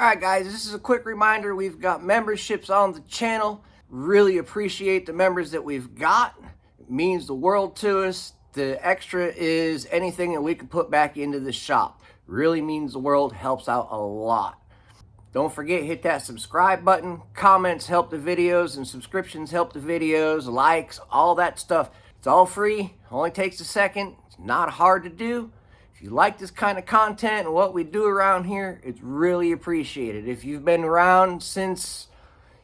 Alright guys, this is a quick reminder. We've got memberships on the channel. Really appreciate the members that we've got. It means the world to us. The extra is anything that we can put back into the shop. Really means the world, helps out a lot. Don't forget, hit that subscribe button. Comments help the videos and subscriptions help the videos. Likes, all that stuff. It's all free. Only takes a second. It's not hard to do. If you like this kind of content and what we do around here, it's really appreciated. If you've been around since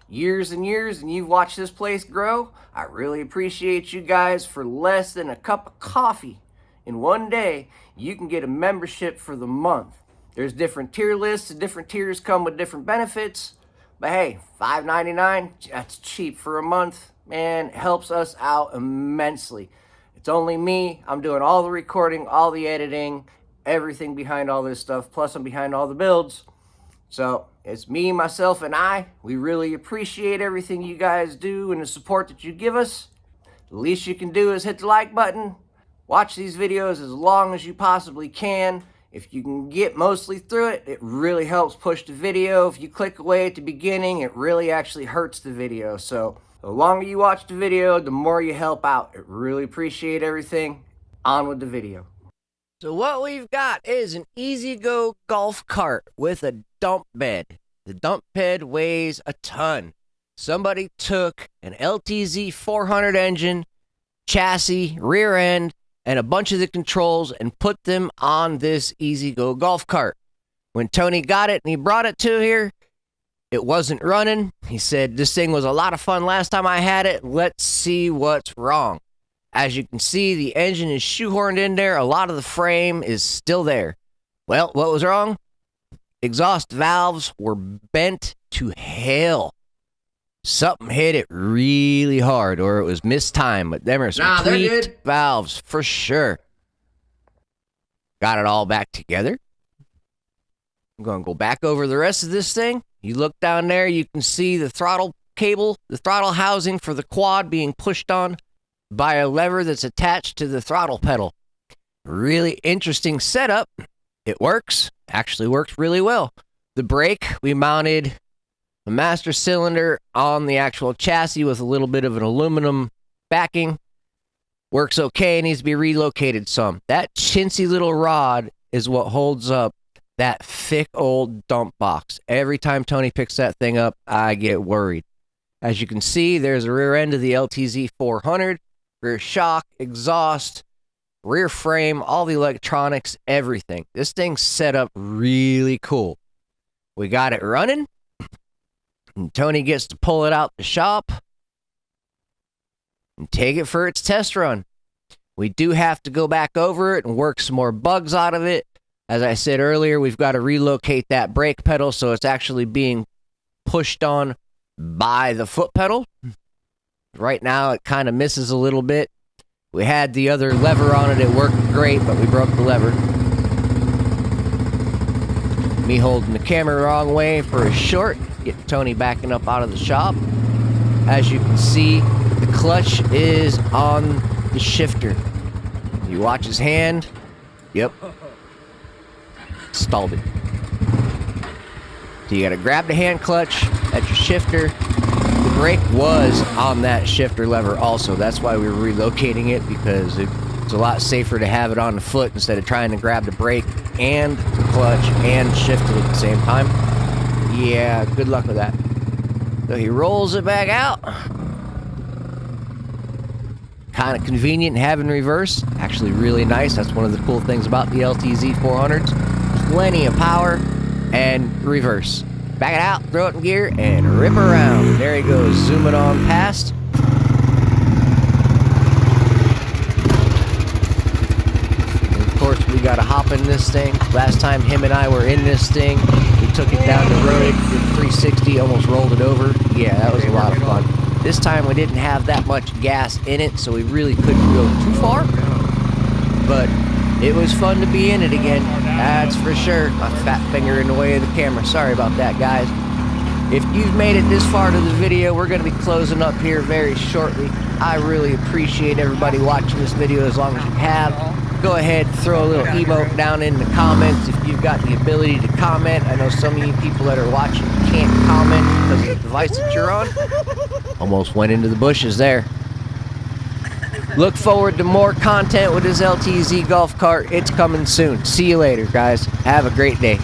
years and years and you've watched this place grow, I really appreciate you guys. For less than a cup of coffee in one day, you can get a membership for the month. There's different tier lists, and different tiers come with different benefits. But hey, $5.99, that's cheap for a month. Man, it helps us out immensely. It's only me. I'm doing all the recording, all the editing, everything behind all this stuff. Plus, I'm behind all the builds. So it's me, myself, and I. We really appreciate everything you guys do and the support that you give us. The least you can do is hit the like button. Watch these videos as long as you possibly can. If you can get mostly through it, it really helps push the video. If you click away at the beginning, it really actually hurts the video. So the longer you watch the video, the more you help out. I really appreciate everything. On with the video. So what we've got is an easy-go golf cart with a dump bed. The dump bed weighs a ton. Somebody took an LTZ400 engine, chassis, rear end, and a bunch of the controls and put them on this easy-go golf cart. When Tony got it and he brought it to here, it wasn't running. He said, this thing was a lot of fun last time I had it. Let's see what's wrong. As you can see, the engine is shoehorned in there. A lot of the frame is still there. Well, what was wrong? Exhaust valves were bent to hell. Something hit it really hard, or it was mistimed, but them are some tweaked valves for sure. Got it all back together. I'm going to go back over the rest of this thing. You look down there, you can see the throttle cable, the throttle housing for the quad being pushed on by a lever that's attached to the throttle pedal. Really interesting setup. It works. Actually works really well. The brake, we mounted a master cylinder on the actual chassis with a little bit of an aluminum backing. Works okay, needs to be relocated some. That chintzy little rod is what holds up that thick old dump box. Every time Tony picks that thing up, I get worried. As you can see, there's a rear end of the LTZ400, rear shock, exhaust, rear frame, all the electronics, everything. This thing's set up really cool. We got it running. And Tony gets to pull it out the shop and take it for its test run. We do have to go back over it and work some more bugs out of it. As I said earlier, we've got to relocate that brake pedal so it's actually being pushed on by the foot pedal. Right now, it kind of misses a little bit. We had the other lever on it. It worked great, but we broke the lever. Me holding the camera the wrong way for a short. Get Tony backing up out of the shop. As you can see, the clutch is on the shifter. You watch his hand. Yep. Stalled it. So you gotta grab the hand clutch at your shifter. The brake was on that shifter lever also. That's why we were relocating it, because it's a lot safer to have it on the foot instead of trying to grab the brake and the clutch and shift it at the same time. Yeah, good luck with that. So he rolls it back out. Kind of convenient having reverse. Actually really nice. That's one of the cool things about the LTZ400s. Plenty of power and reverse. Back it out, throw it in gear, and rip around. There he goes, zooming on past. And of course, we got to hop in this thing. Last time him and I were in this thing, we took it down the road, did 360, almost rolled it over. Yeah, that was a lot of fun. This time we didn't have that much gas in it, so we really couldn't go too far. But it was fun to be in it again, that's for sure. My fat finger in the way of the camera. Sorry about that, guys. If you've made it this far to the video, we're going to be closing up here very shortly. I really appreciate everybody watching this video as long as you have. go ahead, throw a little emote down in the comments if you've got the ability to comment. I know some of you people that are watching can't comment because of the device that you're on. Almost went into the bushes there. Look forward to more content with this LTZ golf cart. It's coming soon. See you later, guys. Have a great day.